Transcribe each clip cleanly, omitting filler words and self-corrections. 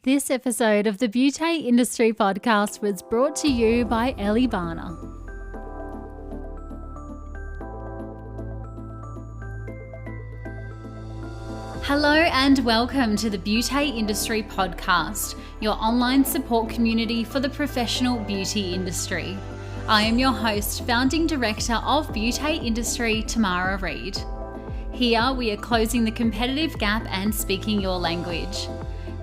This episode of the Beauty Industry Podcast was brought to you by ElleeBana. Hello and welcome to the Beauty Industry Podcast, your online support community for the professional beauty industry. I am your host, founding director of Beauty Industry, Tamara Reid. Here we are closing the competitive gap and speaking your language.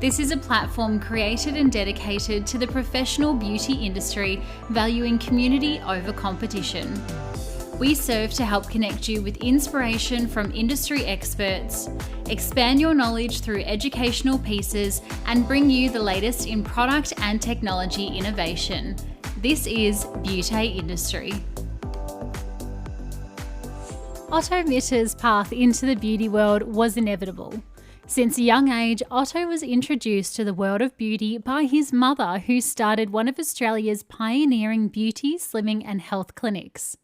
This is a platform created and dedicated to the professional beauty industry, valuing community over competition. We serve to help connect you with inspiration from industry experts, expand your knowledge through educational pieces, and bring you the latest in product and technology innovation. This is Beauty Industry. Otto Mitter's path into the beauty world was inevitable. Since a young age, Otto was introduced to the world of beauty by his mother, who started one of Australia's pioneering beauty, slimming and health clinics.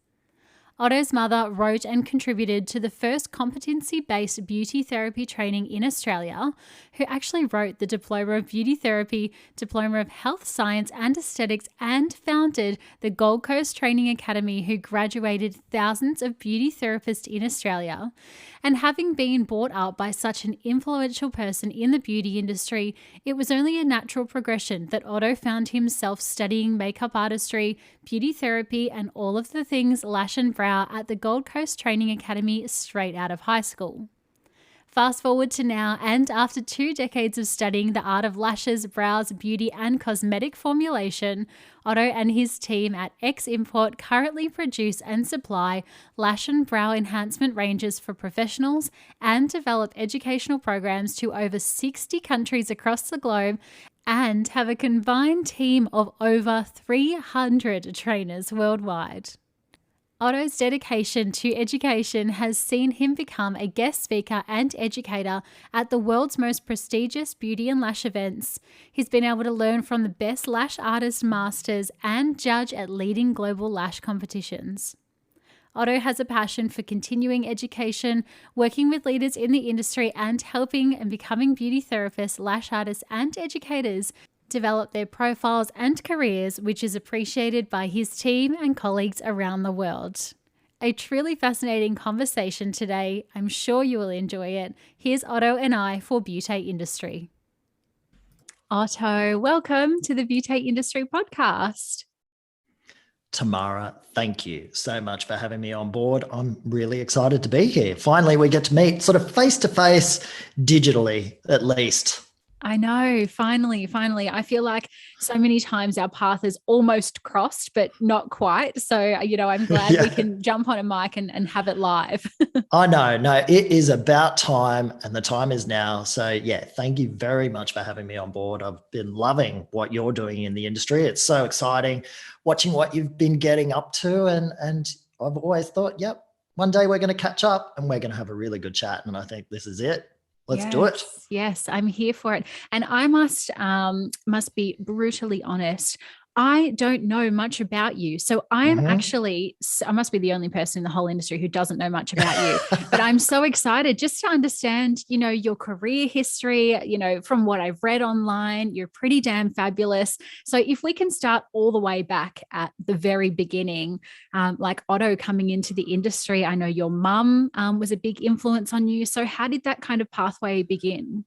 Otto's mother wrote and contributed to the first competency-based beauty therapy training in Australia, who actually wrote the Diploma of Beauty Therapy, Diploma of Health Science and Aesthetics, and founded the Gold Coast Training Academy, who graduated thousands of beauty therapists in Australia. And having been brought up by such an influential person in the beauty industry, it was only a natural progression that Otto found himself studying makeup artistry, beauty therapy, and all of the things lash and brow at the Gold Coast Training Academy straight out of high school. Fast forward to now, and after 2 decades of studying the art of lashes, brows, beauty and cosmetic formulation, Otto and his team at X Import currently produce and supply lash and brow enhancement ranges for professionals and develop educational programs to over 60 countries across the globe, and have a combined team of over 300 trainers worldwide. Otto's dedication to education has seen him become a guest speaker and educator at the world's most prestigious beauty and lash events. He's been able to learn from the best lash artist masters and judge at leading global lash competitions. Otto has a passion for continuing education, working with leaders in the industry, and helping and becoming beauty therapists, lash artists, and educators develop their profiles and careers, which is appreciated by his team and colleagues around the world. A truly fascinating conversation today. I'm sure you will enjoy it. Here's Otto and I for Beauty Industry. Otto, welcome to the Beauty Industry Podcast. Tamara, thank you so much for having me on board. I'm really excited to be here. Finally, we get to meet sort of face-to-face, digitally at least. I know, finally. I feel like so many times our path is almost crossed, but not quite. So, I'm glad we can jump on a mic and have it live. I know. No, it is about time, and the time is now. So thank you very much for having me on board. I've been loving what you're doing in the industry. It's so exciting watching what you've been getting up to. And I've always thought, one day we're going to catch up and we're going to have a really good chat. And I think this is it. Let's do it. Yes, I'm here for it. And I must be brutally honest. I don't know much about you. So I am I must be the only person in the whole industry who doesn't know much about you, but I'm so excited just to understand, your career history, from what I've read online, you're pretty damn fabulous. So if we can start all the way back at the very beginning, like Otto coming into the industry, I know your mum was a big influence on you. So how did that kind of pathway begin?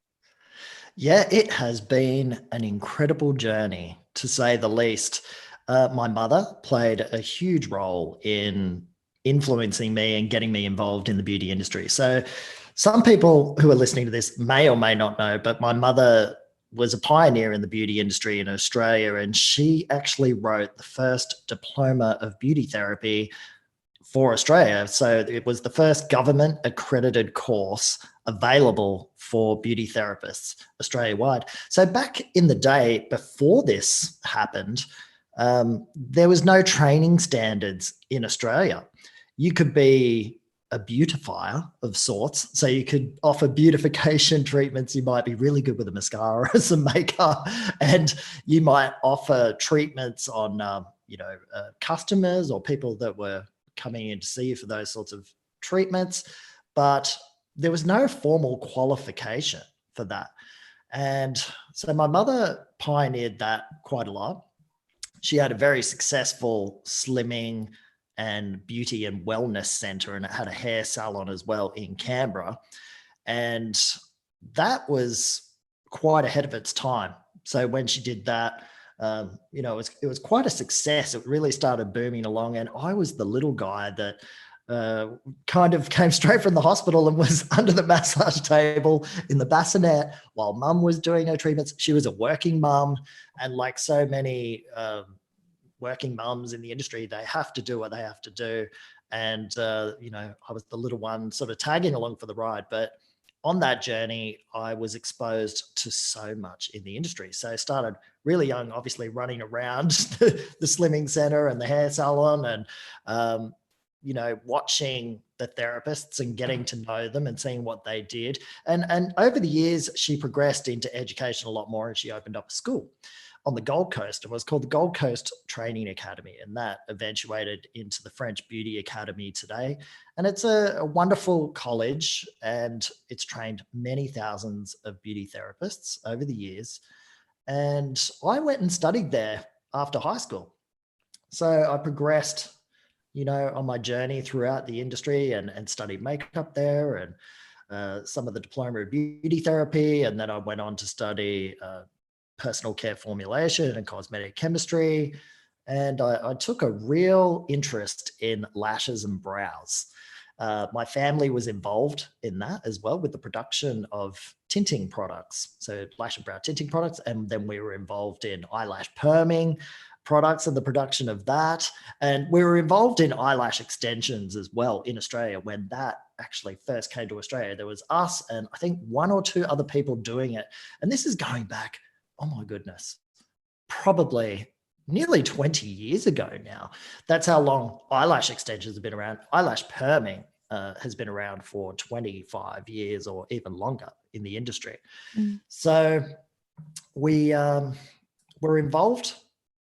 Yeah, it has been an incredible journey, to say the least. My mother played a huge role in influencing me and getting me involved in the beauty industry. So some people who are listening to this may or may not know, but my mother was a pioneer in the beauty industry in Australia, and she actually wrote the first Diploma of Beauty Therapy for Australia. So it was the first government accredited course available for beauty therapists Australia-wide. So back in the day before this happened, there was no training standards in Australia. You could be a beautifier of sorts. So you could offer beautification treatments. You might be really good with a mascara or some makeup, and you might offer treatments on, customers or people that were coming in to see you for those sorts of treatments. But there was no formal qualification for that. And So my mother pioneered that quite a lot. She had a very successful slimming and beauty and wellness center, and it had a hair salon as well in Canberra. And that was quite ahead of its time. So when she did that, it was quite a success. It really started booming along, and I was the little guy that uh, kind of came straight from the hospital and was under the massage table in the bassinet while mum was doing her treatments. She was a working mum, and like so many working mums in the industry, they have to do what they have to do. And, I was the little one sort of tagging along for the ride. But on that journey, I was exposed to so much in the industry. So I started really young, obviously running around the slimming center and the hair salon and, watching the therapists and getting to know them and seeing what they did. And over the years, she progressed into education a lot more, and she opened up a school on the Gold Coast. It was called the Gold Coast Training Academy, and that eventuated into the French Beauty Academy today. And it's a wonderful college, and it's trained many thousands of beauty therapists over the years. And I went and studied there after high school. So I progressed, on my journey throughout the industry and studied makeup there and some of the Diploma of Beauty Therapy. And then I went on to study personal care formulation and cosmetic chemistry. And I took a real interest in lashes and brows. My family was involved in that as well with the production of tinting products. So lash and brow tinting products. And then we were involved in eyelash perming products and the production of that. And we were involved in eyelash extensions as well in Australia when that actually first came to Australia. There was us and I think one or two other people doing it. And this is going back, oh my goodness, probably nearly 20 years ago now. That's how long eyelash extensions have been around. Eyelash perming has been around for 25 years or even longer in the industry. Mm. So we were involved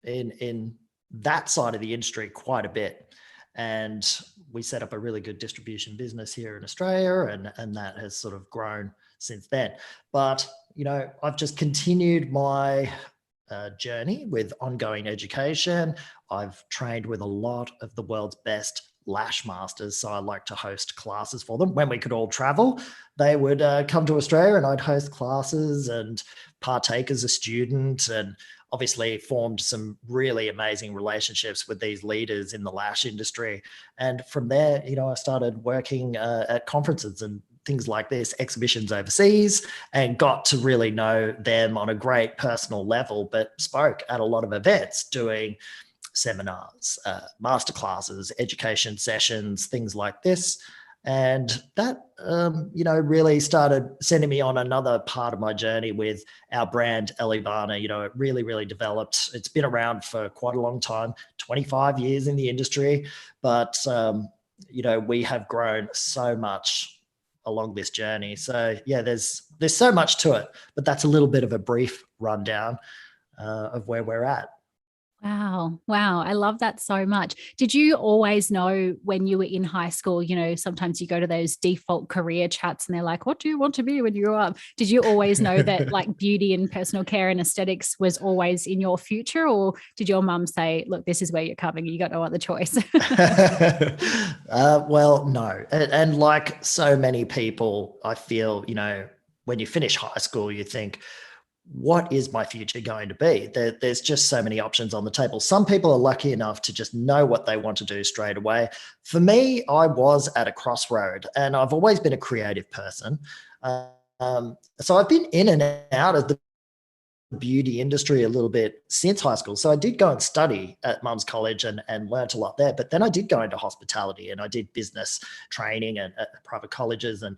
in that side of the industry quite a bit. And we set up a really good distribution business here in Australia, and that has sort of grown since then. But, I've just continued my journey with ongoing education. I've trained with a lot of the world's best lash masters. So I like to host classes for them. When we could all travel, they would come to Australia and I'd host classes and partake as a student, and obviously formed some really amazing relationships with these leaders in the lash industry. And from there, I started working at conferences and things like this, exhibitions overseas, and got to really know them on a great personal level, but spoke at a lot of events doing seminars, masterclasses, education sessions, things like this. And that, really started sending me on another part of my journey with our brand, ElleeBana. It really, really developed. It's been around for quite a long time, 25 years in the industry. But, we have grown so much along this journey. So, yeah, there's so much to it. But that's a little bit of a brief rundown of where we're at. Wow. Wow. I love that so much. Did you always know when you were in high school, sometimes you go to those default career chats and they're like, what do you want to be when you grow up? Did you always know that like beauty and personal care and aesthetics was always in your future? Or did your mum say, look, this is where you're coming, you got no other choice? Well, no. And like so many people, I feel, when you finish high school, you think, what is my future going to be? There's just so many options on the table. Some people are lucky enough to just know what they want to do straight away. For me, I was at a crossroad, and I've always been a creative person. So I've been in and out of the beauty industry a little bit since high school. So I did go and study at Mum's College and learnt a lot there. But then I did go into hospitality and I did business training and at private colleges, and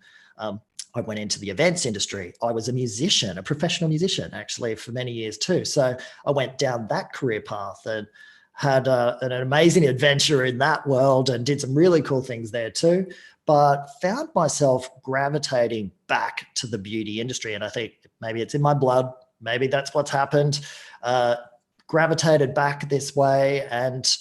I went into the events industry. I was a musician, a professional musician, actually, for many years too. So I went down that career path and had an amazing adventure in that world and did some really cool things there too, but found myself gravitating back to the beauty industry. And I think maybe it's in my blood. Maybe that's what's happened. Gravitated back this way and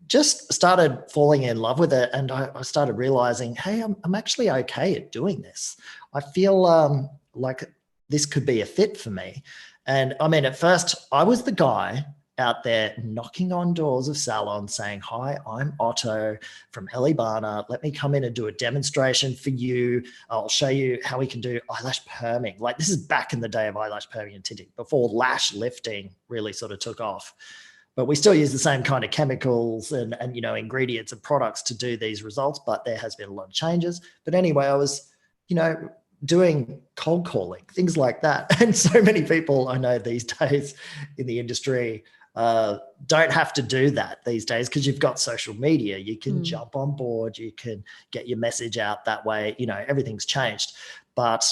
just started falling in love with it. And I started realizing, hey, I'm actually okay at doing this. I feel like this could be a fit for me. And I mean, at first, I was the guy out there knocking on doors of salons saying, "Hi, I'm Otto from ElleeBana. Let me come in and do a demonstration for you. I'll show you how we can do eyelash perming." Like, this is back in the day of eyelash perming and tinting, before lash lifting really sort of took off. But we still use the same kind of chemicals and ingredients and products to do these results, but there has been a lot of changes. But anyway, I was, doing cold calling, things like that. And so many people I know these days in the industry don't have to do that these days, because you've got social media. You can jump on board, you can get your message out that way. Everything's changed. But,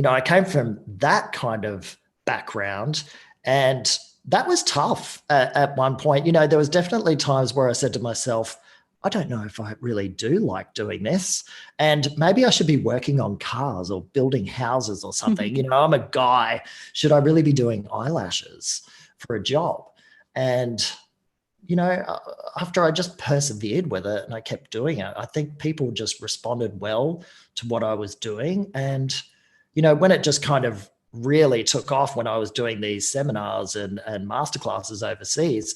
I came from that kind of background, and that was tough at one point. There was definitely times where I said to myself, I don't know if I really do like doing this. And maybe I should be working on cars or building houses or something. I'm a guy. Should I really be doing eyelashes for a job? And, after I just persevered with it and I kept doing it, I think people just responded well to what I was doing. And, when it just kind of really took off, when I was doing these seminars and masterclasses overseas,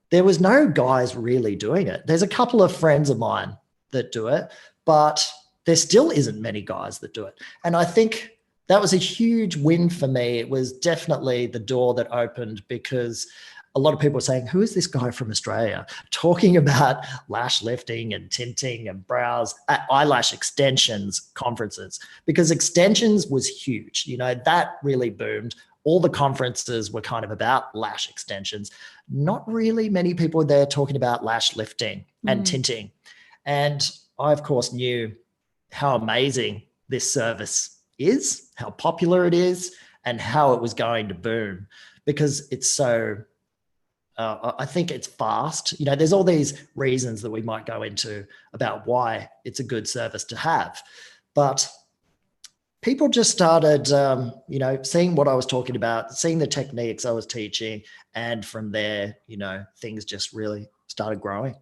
there was no guys really doing it. There's a couple of friends of mine that do it, but there still isn't many guys that do it. And I think that was a huge win for me. It was definitely the door that opened, because a lot of people were saying, who is this guy from Australia talking about lash lifting and tinting and brows at eyelash extensions conferences? Because extensions was huge. That really boomed. All the conferences were kind of about lash extensions. Not really many people were there talking about lash lifting and tinting. And I, of course, knew how amazing this service is, how popular it is, and how it was going to boom, because it's so, I think it's fast. There's all these reasons that we might go into about why it's a good service to have. But people just started, seeing what I was talking about, seeing the techniques I was teaching. And from there, things just really started growing.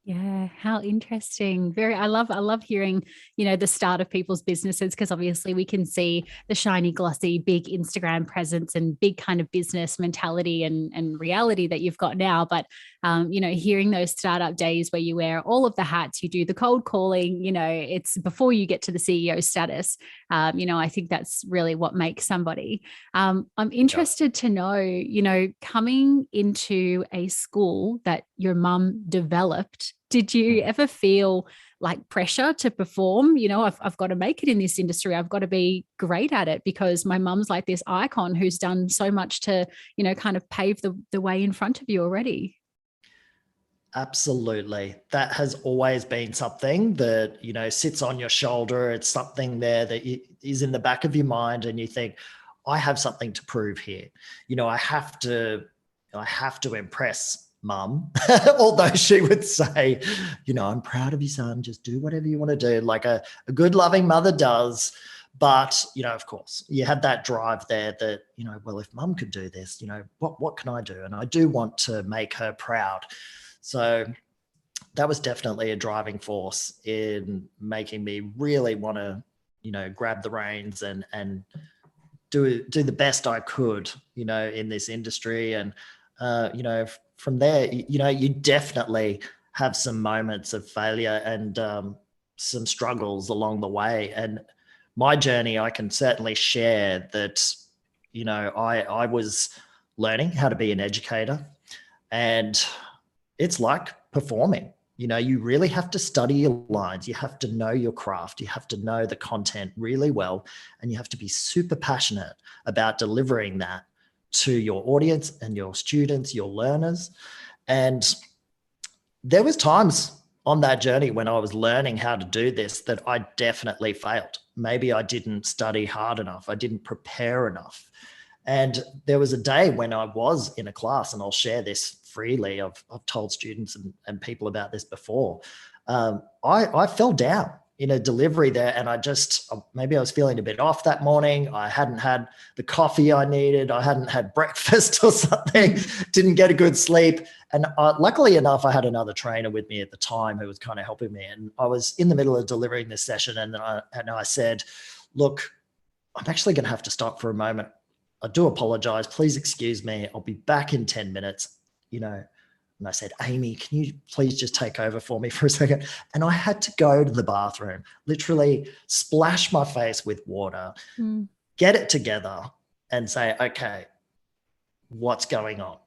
Yeah, how interesting. I love hearing, the start of people's businesses, because obviously we can see the shiny, glossy, big Instagram presence and big kind of business mentality and reality that you've got now. But, hearing those startup days where you wear all of the hats, you do the cold calling, it's before you get to the CEO status. I think that's really what makes somebody. I'm interested to know, coming into a school that your mum developed, did you ever feel like pressure to perform? I've got to make it in this industry. I've got to be great at it because my mum's like this icon who's done so much to, kind of pave the way in front of you already. Absolutely. That has always been something that, sits on your shoulder. It's something there that is in the back of your mind, and you think, I have something to prove here. I have to impress mum, although she would say, I'm proud of you, son, just do whatever you want to do, like a good loving mother does. But, of course, you had that drive there that, well, if mum could do this, what can I do? And I do want to make her proud. So that was definitely a driving force in making me really want to, grab the reins and do the best I could, in this industry. And, from there, you definitely have some moments of failure and some struggles along the way. And my journey, I can certainly share that, I was learning how to be an educator, and it's like performing. You really have to study your lines. You have to know your craft. You have to know the content really well, and you have to be super passionate about delivering that to your audience and your students, your learners. And there was times on that journey when I was learning how to do this that I definitely failed. Maybe I didn't study hard enough. I didn't prepare enough. And there was a day when I was in a class, and I'll share this freely. I've told students and people about this before. I fell down in a delivery there, and maybe I was feeling a bit off that morning. I hadn't had the coffee I needed. I hadn't had breakfast or something, didn't get a good sleep. And luckily enough, I had another trainer with me at the time who was kind of helping me. And I was in the middle of delivering this session, and I said, look, I'm actually going to have to stop for a moment. I do apologize. Please excuse me. I'll be back in 10 minutes, And I said, Amy, can you please just take over for me for a second? And I had to go to the bathroom, literally splash my face with water, get it together and say, okay, what's going on?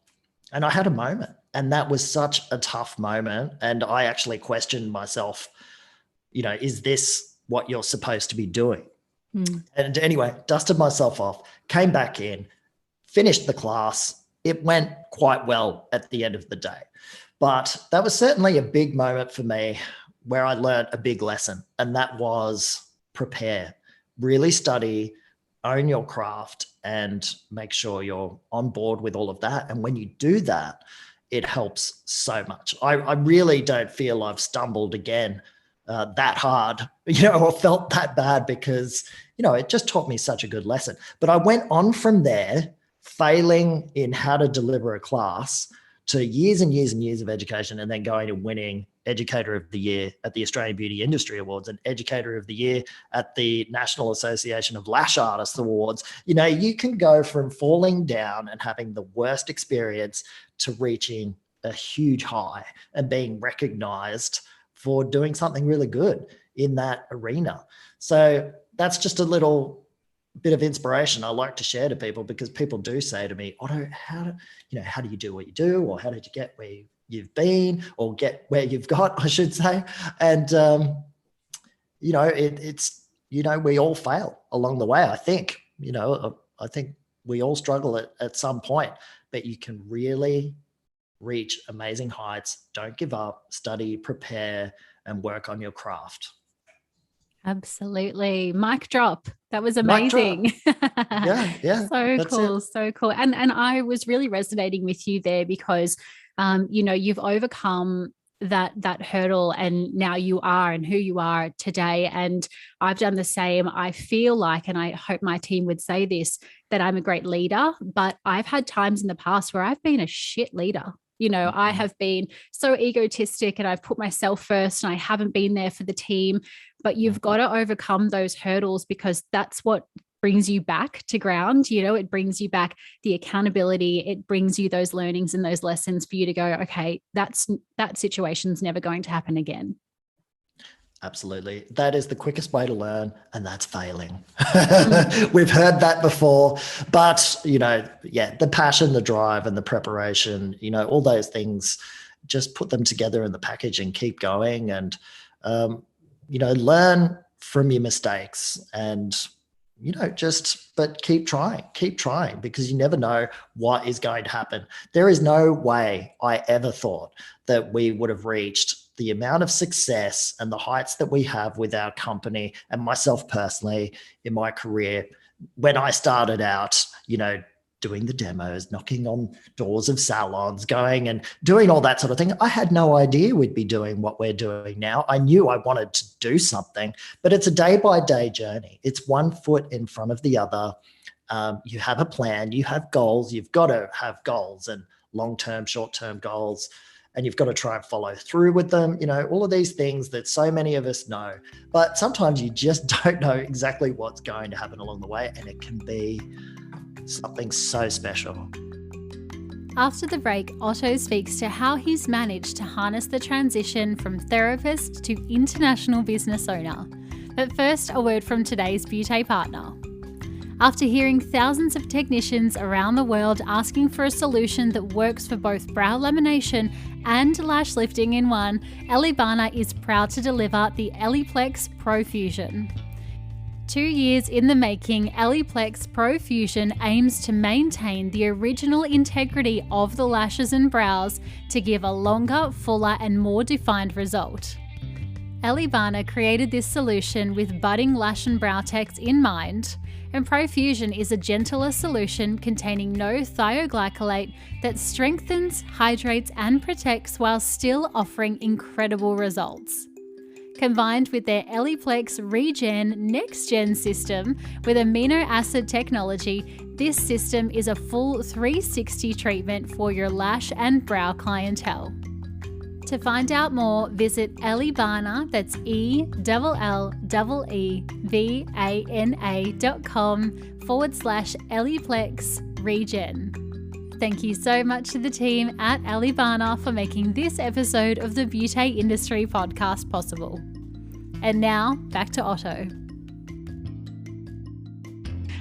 And I had a moment, and that was such a tough moment. And I actually questioned myself, is this what you're supposed to be doing? And anyway, dusted myself off, came back in, finished the class. It went quite well at the end of the day. But that was certainly a big moment for me where I learned a big lesson, and that was prepare, really study, own your craft, and make sure you're on board with all of that. And when you do that, it helps so much. I really don't feel I've stumbled again that hard, or felt that bad, because, it just taught me such a good lesson. But I went on from there, failing in how to deliver a class, to years and years and years of education, and then going and winning Educator of the Year at the Australian Beauty Industry Awards and Educator of the Year at the National Association of Lash Artists Awards. You can go from falling down and having the worst experience to reaching a huge high and being recognized for doing something really good in that arena. So that's just a little bit of inspiration I like to share to people, because people do say to me, Otto, how do you do what you do? Or how did you get where you've been, or get where you've got, I should say. And, it's, we all fail along the way. I think, I think we all struggle at some point, but you can really reach amazing heights. Don't give up, study, prepare, and work on your craft. Absolutely. Mic drop. That was amazing. Yeah. So cool. And I was really resonating with you there because, you've overcome that hurdle, and now you are and who you are today. And I've done the same. I feel like, and I hope my team would say this, that I'm a great leader, but I've had times in the past where I've been a shit leader. I have been so egotistic, and I've put myself first, and I haven't been there for the team. But you've got to overcome those hurdles, because that's what brings you back to ground. It brings you back the accountability. It brings you those learnings and those lessons for you to go, okay, that situation's never going to happen again. Absolutely. That is the quickest way to learn, and that's failing. We've heard that before, but, the passion, the drive, and the preparation, all those things, just put them together in the package and keep going, and, learn from your mistakes, and, but keep trying, because you never know what is going to happen. There is no way I ever thought that we would have reached the amount of success and the heights that we have with our company, and myself personally in my career, when I started out, doing the demos, knocking on doors of salons, going and doing all that sort of thing. I had no idea we'd be doing what we're doing now. I knew I wanted to do something, but it's a day-by-day journey. It's one foot in front of the other. You have a plan, you have goals, you've got to have goals, and long-term, short-term goals, and you've got to try and follow through with them. All of these things that so many of us know, but sometimes you just don't know exactly what's going to happen along the way, and it can be something so special. After the break, Otto speaks to how he's managed to harness the transition from therapist to international business owner. But first, a word from today's beauty partner. After hearing thousands of technicians around the world asking for a solution that works for both brow lamination and lash lifting in one, ElleeBana is proud to deliver the ElleePlex Pro Fusion. 2 years in the making, ElleePlex Pro Fusion aims to maintain the original integrity of the lashes and brows to give a longer, fuller, and more defined result. ElleeBana created this solution with budding lash and brow techs in mind, and Pro Fusion is a gentler solution containing no thioglycolate that strengthens, hydrates, and protects while still offering incredible results. Combined with their ElleePlex Regen Next Gen system with amino acid technology, this system is a full 360 treatment for your lash and brow clientele. To find out more, visit ElleeBana, that's ELLEEBANA.com/ElleePlex Regen. Thank you so much to the team at ElleeBana for making this episode of the Beauty Industry podcast possible. And now, back to Otto.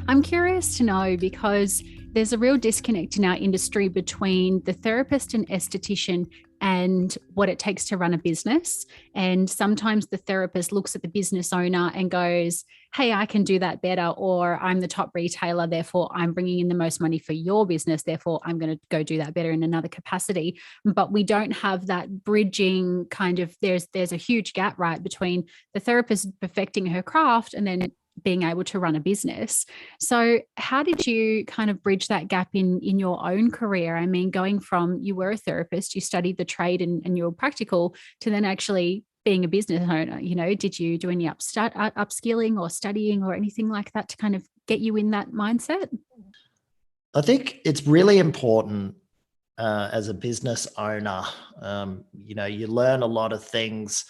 I'm curious to know, because there's a real disconnect in our industry between the therapist and esthetician and what it takes to run a business. And sometimes the therapist looks at the business owner and goes, hey, I can do that better, or I'm the top retailer, therefore I'm bringing in the most money for your business, therefore I'm going to go do that better in another capacity. But we don't have that bridging kind of, there's a huge gap, right, between the therapist perfecting her craft and then being able to run a business. So how did you kind of bridge that gap in your own career? I mean, going from, you were a therapist, you studied the trade and you were practical, to then actually being a business owner. You know, did you do any upskilling or studying or anything like that to kind of get you in that mindset? I think it's really important as a business owner. You learn a lot of things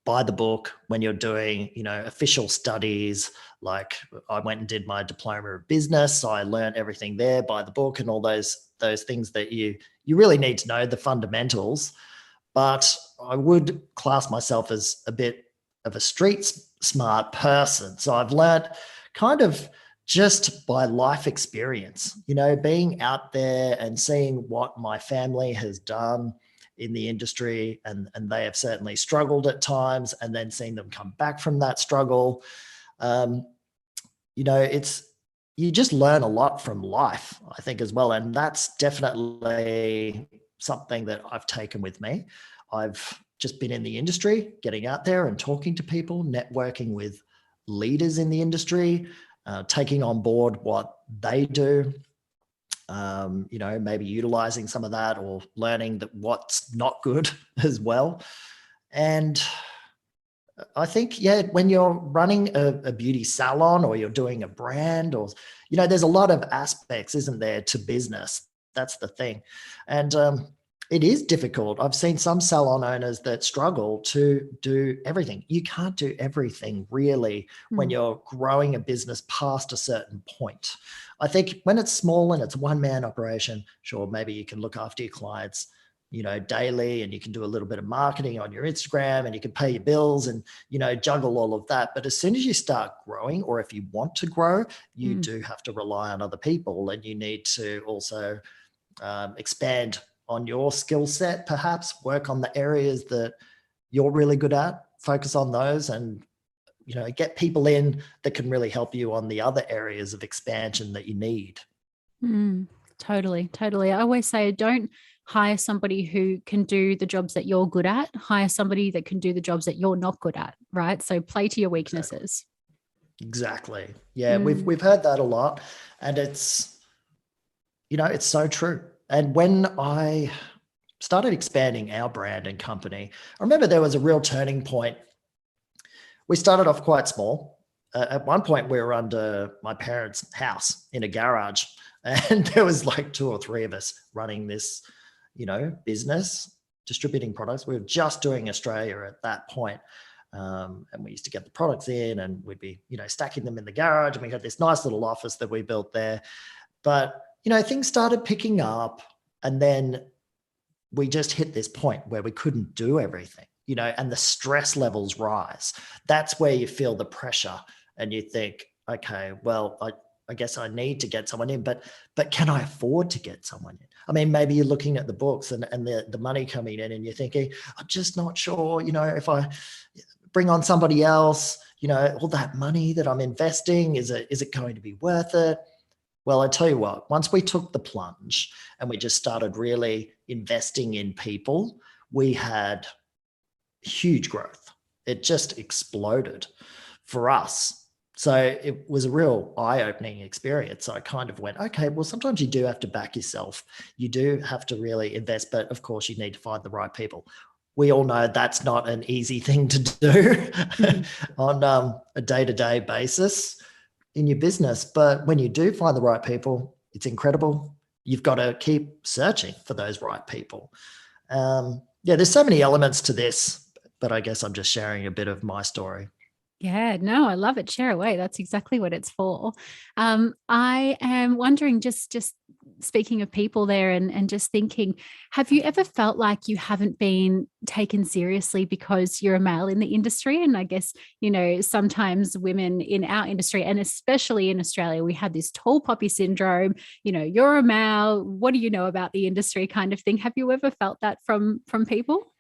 by the book when you're doing, official studies. Like I went and did my diploma of business. So I learned everything there by the book and all those things that you really need to know, the fundamentals. But I would class myself as a bit of a street smart person. So I've learned kind of just by life experience, being out there and seeing what my family has done in the industry, and they have certainly struggled at times, and then seeing them come back from that struggle. You just learn a lot from life, I think, as well. And that's definitely something that I've taken with me. I've just been in the industry, getting out there and talking to people, networking with leaders in the industry, taking on board what they do. Maybe utilizing some of that or learning that what's not good as well. And I think, when you're running a beauty salon or you're doing a brand or, there's a lot of aspects, isn't there, to business. That's the thing. And it is difficult. I've seen some salon owners that struggle to do everything. You can't do everything really when you're growing a business past a certain point. I think when it's small and it's a one-man operation, sure, maybe you can look after your clients, daily, and you can do a little bit of marketing on your Instagram and you can pay your bills and, juggle all of that. But as soon as you start growing, or if you want to grow, you do have to rely on other people, and you need to also expand on your skill set, perhaps work on the areas that you're really good at, focus on those, and get people in that can really help you on the other areas of expansion that you need. Totally. I always say, don't hire somebody who can do the jobs that you're good at. Hire somebody that can do the jobs that you're not good at, right? So play to your weaknesses. Exactly. Yeah, we've heard that a lot, and it's so true. And when I started expanding our brand and company, I remember there was a real turning point. We started off quite small. At one point, we were under my parents' house in a garage, and there was like 2 or 3 of us running this, business, distributing products. We were just doing Australia at that point. And we used to get the products in, and we'd be, stacking them in the garage, and we had this nice little office that we built there. But, things started picking up, and then we just hit this point where we couldn't do everything, and the stress levels rise. That's where you feel the pressure, and you think, okay, well, I guess I need to get someone in, but can I afford to get someone in? I mean, maybe you're looking at the books and the money coming in, and you're thinking, I'm just not sure, if I bring on somebody else, all that money that I'm investing, is it going to be worth it? Well, I tell you what, once we took the plunge and we just started really investing in people, we had huge growth. It just exploded for us. So it was a real eye-opening experience. So I kind of went, okay, well, sometimes you do have to back yourself. You do have to really invest, but of course you need to find the right people. We all know that's not an easy thing to do on a day-to-day basis in your business. But when you do find the right people, it's incredible. You've got to keep searching for those right people. Yeah, there's so many elements to this, but I guess I'm just sharing a bit of my story. Yeah, no, I love it. Share away. That's exactly what it's for. I am wondering, just speaking of people there, and just thinking, have you ever felt like you haven't been taken seriously because you're a male in the industry? And I guess, sometimes women in our industry, and especially in Australia, we have this tall poppy syndrome. You're a male. What do you know about the industry kind of thing? Have you ever felt that from people?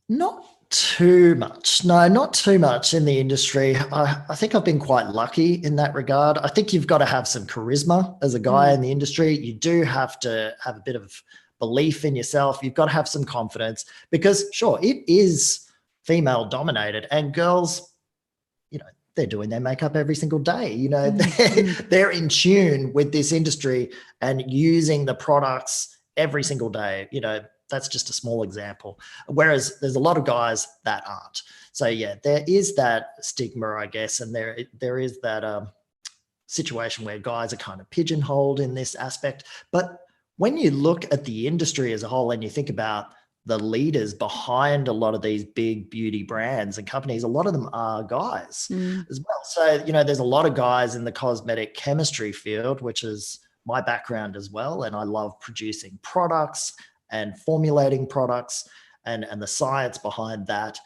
Not too much. No, not too much in the industry. I think I've been quite lucky in that regard. I think you've got to have some charisma as a guy Mm, in the industry. You do have to have a bit of belief in yourself. You've got to have some confidence because, sure, it is female dominated and girls, they're doing their makeup every single day. mm, mm, They're in tune with this industry and using the products every single day. That's just a small example. Whereas there's a lot of guys that aren't. So yeah, there is that stigma, I guess, and there is that situation where guys are kind of pigeonholed in this aspect. But when you look at the industry as a whole and you think about the leaders behind a lot of these big beauty brands and companies, a lot of them are guys mm. as well. So, there's a lot of guys in the cosmetic chemistry field, which is my background as well. And I love producing products and formulating products and the science behind that.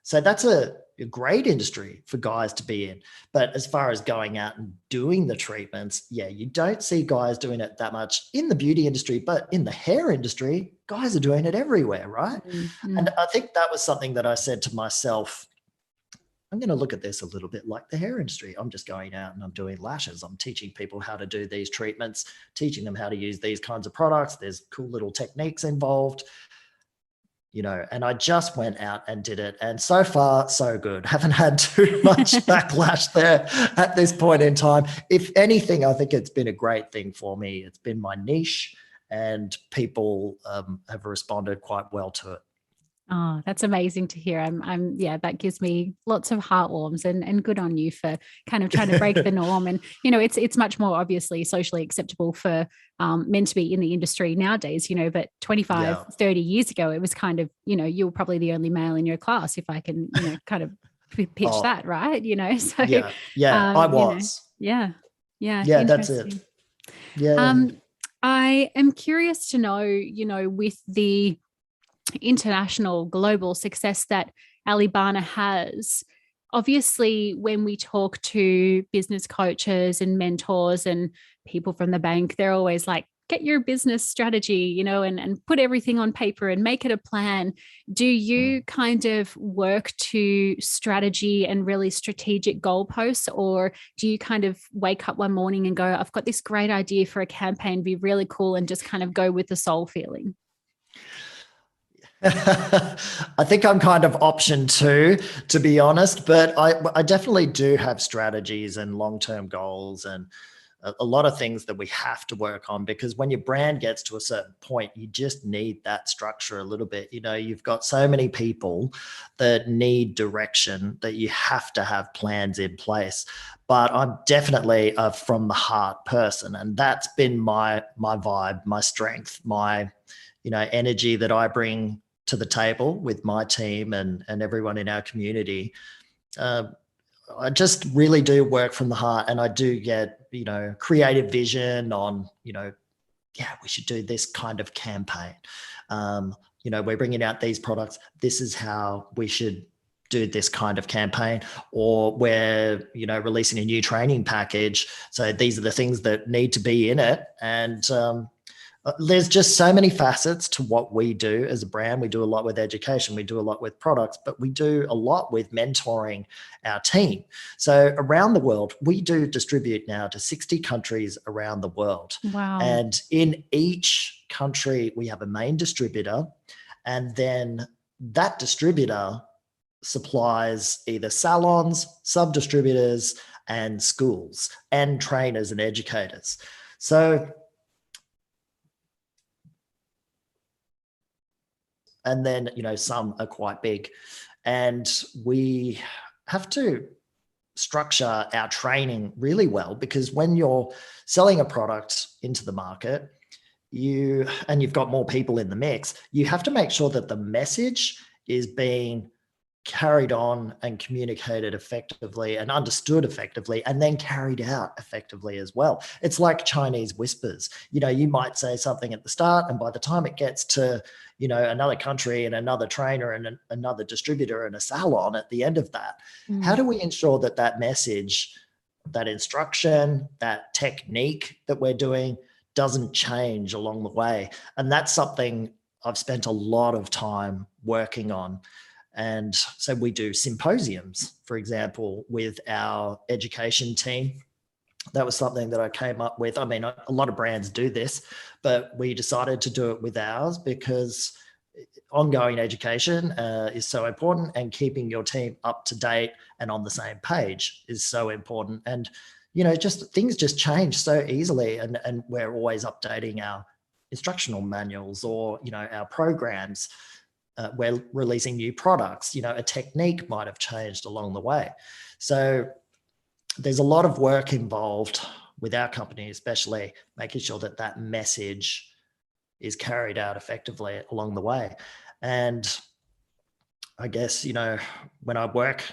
So that's a great industry for guys to be in. But as far as going out and doing the treatments, yeah, you don't see guys doing it that much in the beauty industry, but in the hair industry, guys are doing it everywhere, right? Mm, And mm. I think that was something that I said to myself, I'm going to look at this a little bit like the hair industry. I'm just going out and I'm doing lashes. I'm teaching people how to do these treatments, teaching them how to use these kinds of products. There's cool little techniques involved, and I just went out and did it. And so far, so good. Haven't had too much backlash there at this point in time. If anything, I think it's been a great thing for me. It's been my niche and people have responded quite well to it. Oh, that's amazing to hear. Yeah, that gives me lots of heartwarms, and good on you for kind of trying to break the norm. And, it's much more obviously socially acceptable for men to be in the industry nowadays, but 25, Yeah. 30 years ago, it was kind of, you were probably the only male in your class, if I can, kind of pitch Oh, that, right? So, yeah. Yeah, I was. yeah, yeah, Yeah, that's it. interesting. Yeah. Um, I am curious to know, with the international global success that ElleeBana has, obviously when we talk to business coaches and mentors and people from the bank, they're always like, get your business strategy, and put everything on paper and make it a plan. Do you kind of work to strategy and really strategic goalposts, or do you kind of wake up one morning and go, I've got this great idea for a campaign, be really cool, and just kind of go with the soul feeling? I think I'm kind of option two, to be honest, but I definitely do have strategies and long-term goals and a lot of things that we have to work on, because when your brand gets to a certain point, you just need that structure a little bit. You've got so many people that need direction that you have to have plans in place. But I'm definitely a from the heart person, and that's been my vibe, my strength, my energy that I bring to the table with my team and everyone in our community. Uh, I just really do work from the heart, and I do get, creative vision on, yeah, we should do this kind of campaign. We're bringing out these products. This is how we should do this kind of campaign, or we're, releasing a new training package. So these are the things that need to be in it. And there's just so many facets to what we do as a brand. We do a lot with education, we do a lot with products, but we do a lot with mentoring our team. So around the world, we do distribute now to 60 countries around the world. Wow. And in each country, we have a main distributor, and then that distributor supplies either salons, sub-distributors, and schools, and trainers and educators. So and then some are quite big, and we have to structure our training really well, because when you're selling a product into the market, you've got more people in the mix, you have to make sure that the message is being carried on and communicated effectively and understood effectively, and then carried out effectively as well. It's like Chinese whispers. You might say something at the start, and by the time it gets to, another country and another trainer and another distributor and a salon at the end of that, how do we ensure that that message, that instruction, that technique that we're doing doesn't change along the way? And that's something I've spent a lot of time working on. And so we do symposiums, for example, with our education team. That was something that I came up with. I mean, a lot of brands do this, but we decided to do it with ours because ongoing education is so important, and keeping your team up to date and on the same page is so important. And, just things just change so easily, and we're always updating our instructional manuals or, our programs. We're releasing new products, a technique might have changed along the way. So there's a lot of work involved with our company, especially making sure that that message is carried out effectively along the way. And I guess, when I work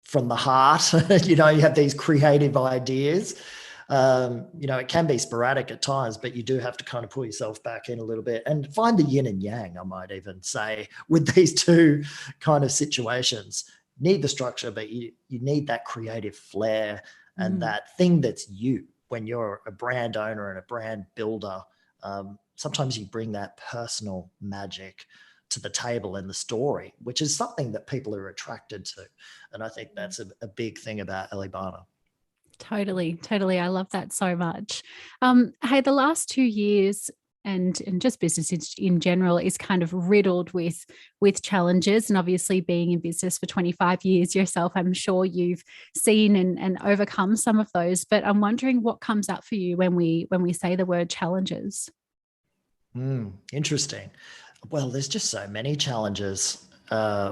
from the heart, you have these creative ideas. It can be sporadic at times, but you do have to kind of pull yourself back in a little bit and find the yin and yang, I might even say, with these two kind of situations. Need the structure, but you need that creative flair and that thing that's you. When you're a brand owner and a brand builder, sometimes you bring that personal magic to the table in the story, which is something that people are attracted to. And I think that's a big thing about ElleeBana. Totally. I love that so much. Hey, the last 2 years and just business in general is kind of riddled with challenges. And obviously being in business for 25 years yourself, I'm sure you've seen and overcome some of those. But I'm wondering what comes up for you when we say the word challenges. Interesting. Well, there's just so many challenges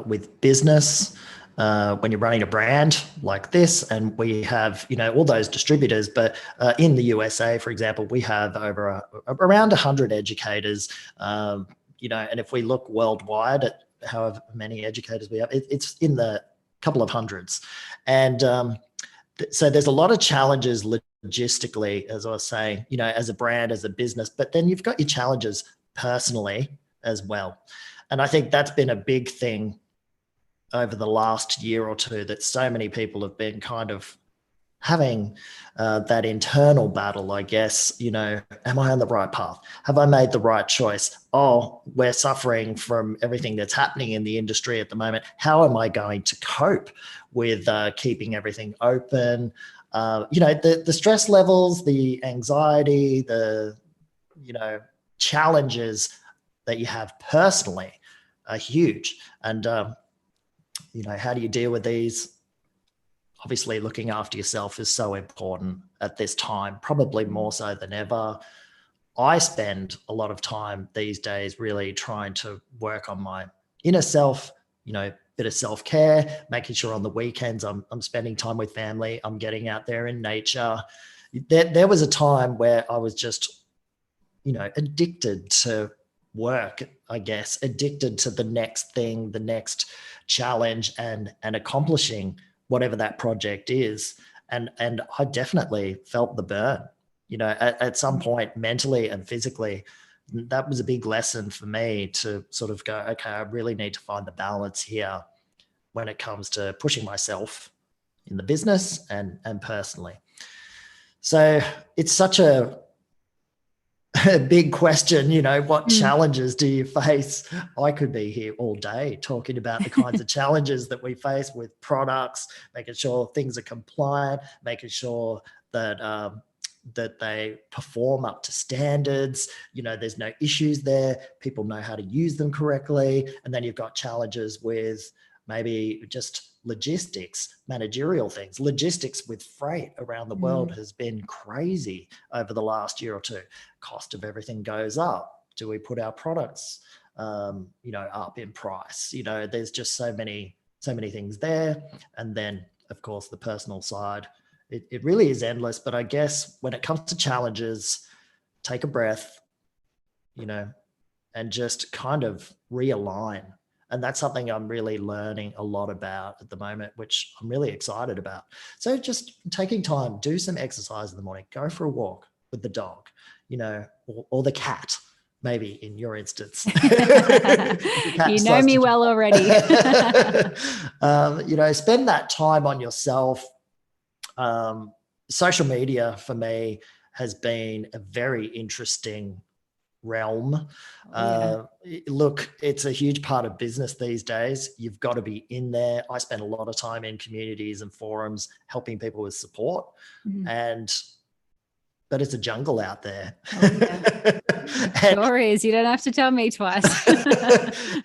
with business. When you're running a brand like this, and we have, all those distributors, but in the USA, for example, we have around 100 educators, and if we look worldwide at however many educators we have, it's in the couple of hundreds. And so there's a lot of challenges logistically, as I was saying, as a brand, as a business, but then you've got your challenges personally as well. And I think that's been a big thing over the last year or two, that so many people have been kind of having that internal battle, I guess. Am I on the right path? Have I made the right choice? Oh, we're suffering from everything that's happening in the industry at the moment. How am I going to cope with keeping everything open? The stress levels, the anxiety, the, challenges that you have personally are huge. And, how do you deal with these? Obviously, looking after yourself is so important at this time, probably more so than ever. I spend a lot of time these days really trying to work on my inner self, bit of self-care, making sure on the weekends I'm spending time with family, I'm getting out there in nature. There was a time where I was just, addicted to work, I guess, addicted to the next thing, the next challenge, and accomplishing whatever that project is. And I definitely felt the burn, at some point, mentally and physically. That was a big lesson for me to sort of go, okay, I really need to find the balance here when it comes to pushing myself in the business and personally. So it's such a big question, what challenges do you face? I could be here all day talking about the kinds of challenges that we face with products, making sure things are compliant, making sure that that they perform up to standards, there's no issues there, people know how to use them correctly. And then you've got challenges with maybe just logistics, managerial things. Logistics with freight around the world has been crazy over the last year or two. Cost of everything goes up. Do we put our products, up in price? There's just so many things there. And then, of course, the personal side. It really is endless. But I guess when it comes to challenges, take a breath, you know, and just kind of realign. And that's something I'm really learning a lot about at the moment, which I'm really excited about. So just taking time, do some exercise in the morning, go for a walk with the dog, you know, or the cat, maybe in your instance. You know me well already. You know, spend that time on yourself. Social media for me has been a very interesting realm. Look, it's a huge part of business these days. You've got to be in there. I spend a lot of time in communities and forums helping people with support, but it's a jungle out there. Sure is. You don't have to tell me twice.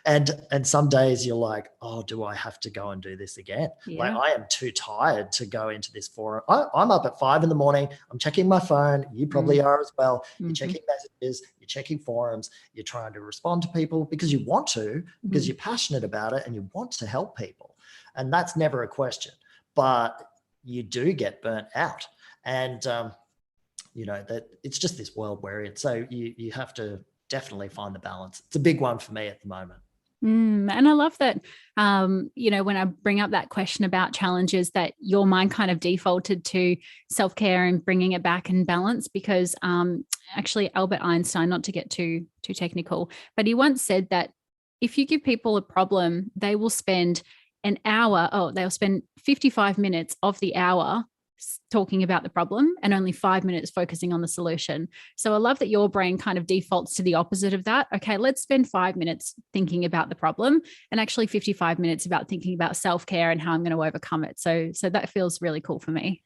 and some days you're like, oh, do I have to go and do this again? Like, I am too tired to go into this forum. I'm up at 5 a.m. I'm checking my phone. You probably are as well. You're checking messages, you're checking forums, you're trying to respond to people because you want to, because you're passionate about it and you want to help people. And that's never a question, but you do get burnt out. And, you know, that it's just this world we're in. So you have to definitely find the balance. It's a big one for me at the moment. And I love that, you know, when I bring up that question about challenges, that your mind kind of defaulted to self-care and bringing it back in balance, because actually Albert Einstein, not to get too technical, but he once said that if you give people a problem, they will spend they'll spend 55 minutes of the hour talking about the problem and only 5 minutes focusing on the solution. So I love that your brain kind of defaults to the opposite of that. Okay, let's spend 5 minutes thinking about the problem and actually 55 minutes about thinking about self-care and how I'm going to overcome it. So that feels really cool for me.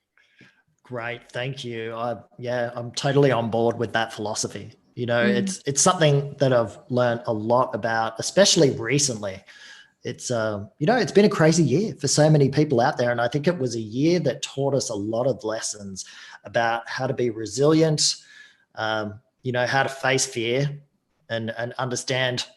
Great. Thank you. I'm totally on board with that philosophy. You know, it's something that I've learned a lot about, especially recently. It's, you know, it's been a crazy year for so many people out there. And I think it was a year that taught us a lot of lessons about how to be resilient, you know, how to face fear and understand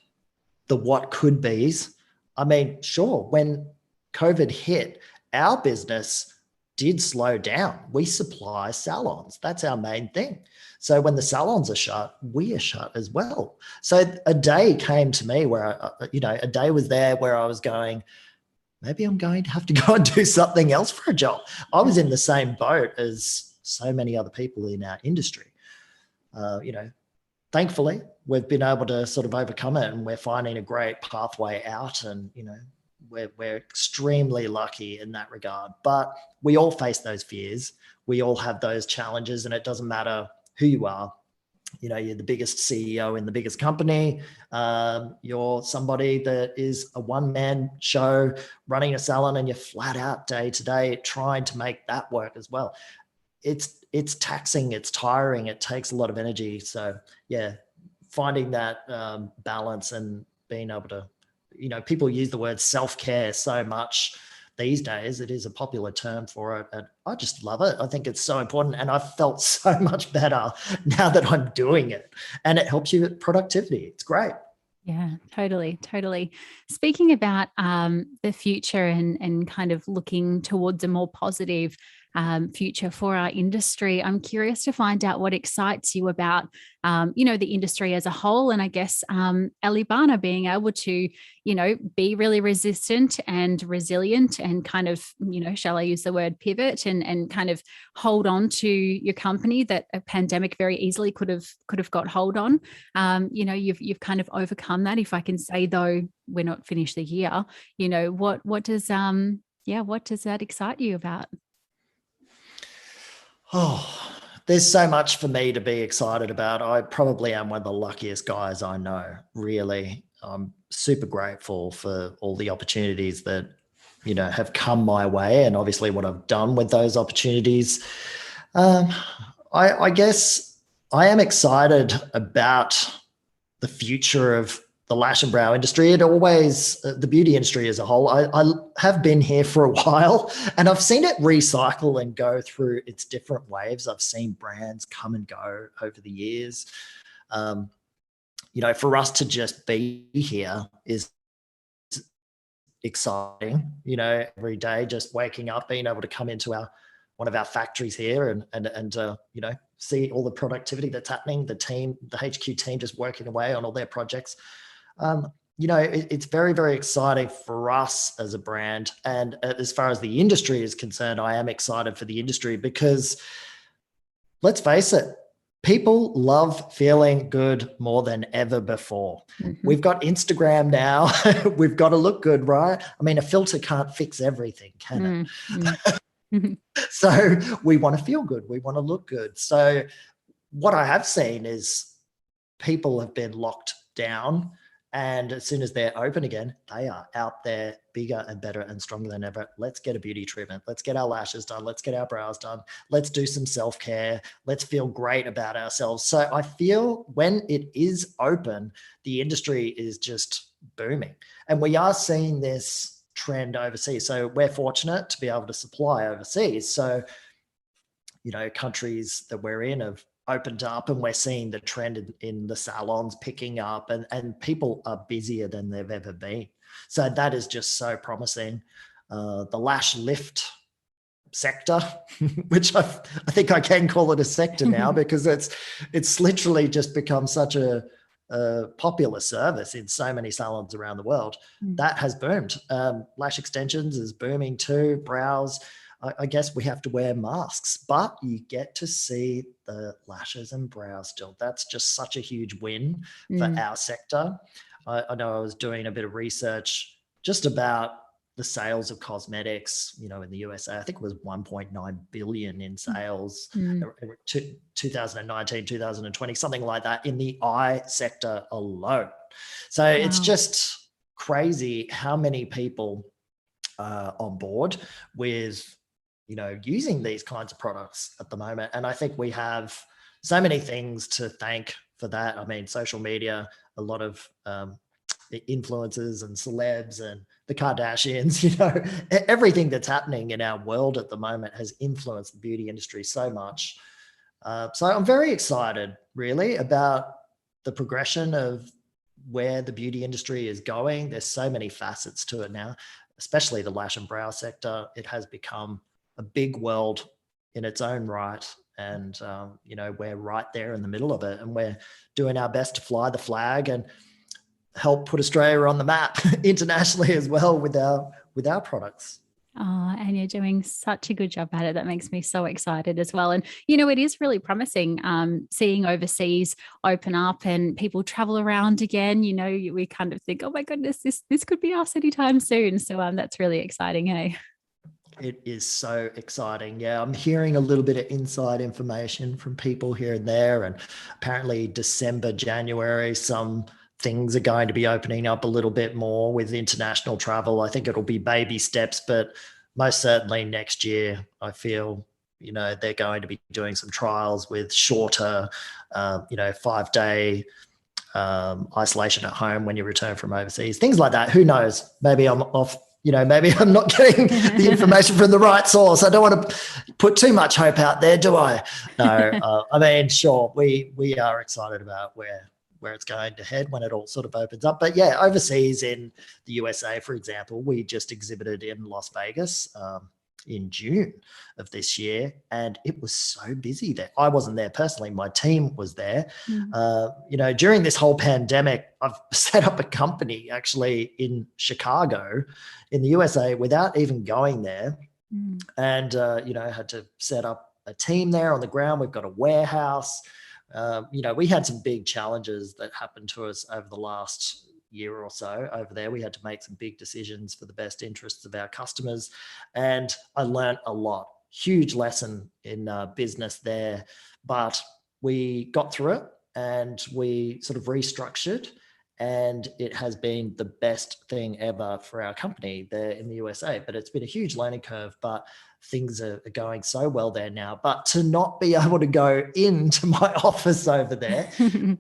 the what could be's. I mean, sure, when COVID hit, our business did slow down. We supply salons. That's our main thing. So when the salons are shut, we are shut as well. So a day came to me where, you know, a day was there where I was going, maybe I'm going to have to go and do something else for a job. I was in the same boat as so many other people in our industry. You know, thankfully, we've been able to sort of overcome it and we're finding a great pathway out. And, you know, we're extremely lucky in that regard. But we all face those fears. We all have those challenges, and it doesn't matter who you are. You know, you're the biggest CEO in the biggest company. You're somebody that is a one-man show running a salon, and you're flat out day to day trying to make that work as well. It's taxing, it's tiring, it takes a lot of energy. So yeah, finding that balance and being able to, you know, people use the word self-care so much these days. It is a popular term for it. And I just love it. I think it's so important. And I've felt so much better now that I'm doing it. And it helps you with productivity. It's great. Yeah, totally. Speaking about the future and kind of looking towards a more positive future for our industry, I'm curious to find out what excites you about, you know, the industry as a whole. And I guess ElleeBana being able to, you know, be really resistant and resilient and kind of, you know, shall I use the word pivot and kind of hold on to your company that a pandemic very easily could have got hold on. You know, you've kind of overcome that. If I can say, though, we're not finished the year, you know, what does that excite you about? Oh, there's so much for me to be excited about. I probably am one of the luckiest guys I know, really. I'm super grateful for all the opportunities that, you know, have come my way and obviously what I've done with those opportunities. I guess I am excited about the future of the lash and brow industry. It always, the beauty industry as a whole, I have been here for a while and I've seen it recycle and go through its different waves. I've seen brands come and go over the years. You know, for us to just be here is exciting, you know, every day, just waking up, being able to come into one of our factories here and you know, see all the productivity that's happening, the team, the HQ team just working away on all their projects. It's very, very exciting for us as a brand. And as far as the industry is concerned, I am excited for the industry because let's face it, people love feeling good more than ever before. Mm-hmm. We've got Instagram now. We've got to look good, right? I mean, a filter can't fix everything, can it? So we want to feel good. We want to look good. So what I have seen is people have been locked down, and as soon as they're open again, they are out there bigger and better and stronger than ever. Let's get a beauty treatment. Let's get our lashes done. Let's get our brows done. Let's do some self-care. Let's feel great about ourselves. So I feel when it is open, the industry is just booming. And we are seeing this trend overseas. So we're fortunate to be able to supply overseas. So, countries that we're in have opened up, and we're seeing the trend in the salons picking up, and people are busier than they've ever been. So that is just so promising. The lash lift sector, which I think I can call it a sector now because it's literally just become such a popular service in so many salons around the world. That has boomed. Lash extensions is booming too. Brows, I guess we have to wear masks, but you get to see the lashes and brows still. That's just such a huge win for our sector. I know I was doing a bit of research just about the sales of cosmetics, in the USA. I think it was 1.9 billion in sales, 2019, 2020, something like that in the eye sector alone. So It's just crazy how many people are on board with using these kinds of products at the moment. And I think we have so many things to thank for that. I mean, social media, a lot of influencers and celebs and the Kardashians, everything that's happening in our world at the moment has influenced the beauty industry so much. So I'm very excited really about the progression of where the beauty industry is going. There's so many facets to it now, especially the lash and brow sector. It has become a big world in its own right. And, we're right there in the middle of it, and we're doing our best to fly the flag and help put Australia on the map internationally as well with our products. Oh, and you're doing such a good job at it. That makes me so excited as well. And, it is really promising seeing overseas open up and people travel around again. We kind of think, oh my goodness, this could be us anytime soon. So that's really exciting, hey? It is so exciting. Yeah, I'm hearing a little bit of inside information from people here and there. And apparently December, January, some things are going to be opening up a little bit more with international travel. I think it'll be baby steps, but most certainly next year, I feel, they're going to be doing some trials with shorter, 5-day isolation at home when you return from overseas, things like that. Who knows? Maybe I'm off. Maybe I'm not getting the information from the right source. I don't want to put too much hope out there, do I? No, I mean, sure, we are excited about where it's going to head when it all sort of opens up. But yeah, overseas in the USA, for example, we just exhibited in Las Vegas in June of this year, and it was so busy there. I wasn't there personally. My team was there. During this whole pandemic, I've set up a company actually in Chicago in the USA without even going there. And, had to set up a team there on the ground. We've got a warehouse. We had some big challenges that happened to us over the last year or so over there. We had to make some big decisions for the best interests of our customers. And I learned a lot, huge lesson in business there, but we got through it and we sort of restructured, and it has been the best thing ever for our company there in the USA. But it's been a huge learning curve, but things are going so well there now. But to not be able to go into my office over there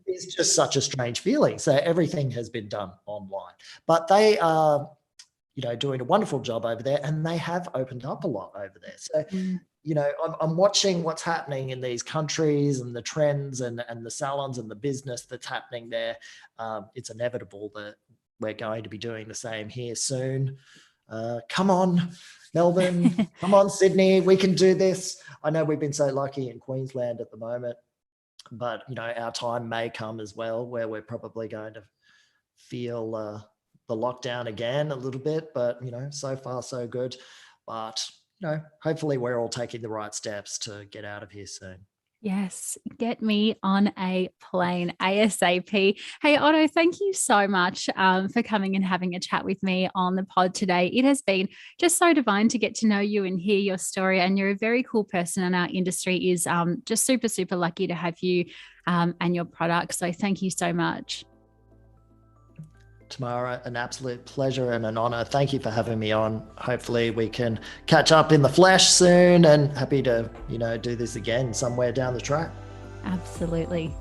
is just such a strange feeling. So everything has been done online, but they are, doing a wonderful job over there, and they have opened up a lot over there. So, I'm watching what's happening in these countries and the trends and the salons and the business that's happening there. It's inevitable that we're going to be doing the same here soon. Come on, Melbourne, come on, Sydney, we can do this. I know we've been so lucky in Queensland at the moment, but our time may come as well where we're probably going to feel the lockdown again a little bit, but so far so good. But hopefully we're all taking the right steps to get out of here soon. Yes, get me on a plane ASAP. Hey, Otto, thank you so much for coming and having a chat with me on the pod today. It has been just so divine to get to know you and hear your story. And you're a very cool person, and our industry is just super, super lucky to have you and your product. So thank you so much. Tamara, an absolute pleasure and an honor. Thank you for having me on. Hopefully we can catch up in the flesh soon, and happy to, do this again somewhere down the track. Absolutely.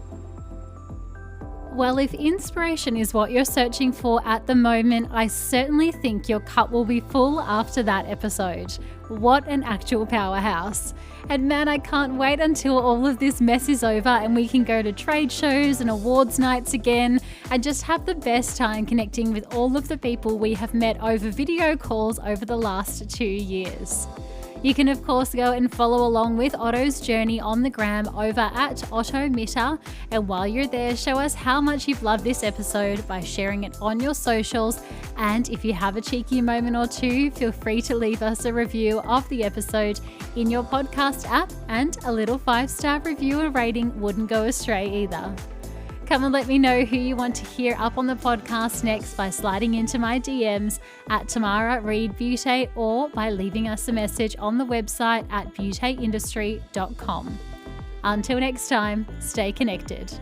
Well, if inspiration is what you're searching for at the moment, I certainly think your cup will be full after that episode. What an actual powerhouse. And man, I can't wait until all of this mess is over and we can go to trade shows and awards nights again and just have the best time connecting with all of the people we have met over video calls over the last 2 years. You can, of course, go and follow along with Otto's journey on the gram over at Otto Mitter. And while you're there, show us how much you've loved this episode by sharing it on your socials. And if you have a cheeky moment or two, feel free to leave us a review of the episode in your podcast app, and a little 5-star review or rating wouldn't go astray either. Come and let me know who you want to hear up on the podcast next by sliding into my DMs at Tamara Reid Beauty, or by leaving us a message on the website at beautyindustry.com. Until next time, stay connected.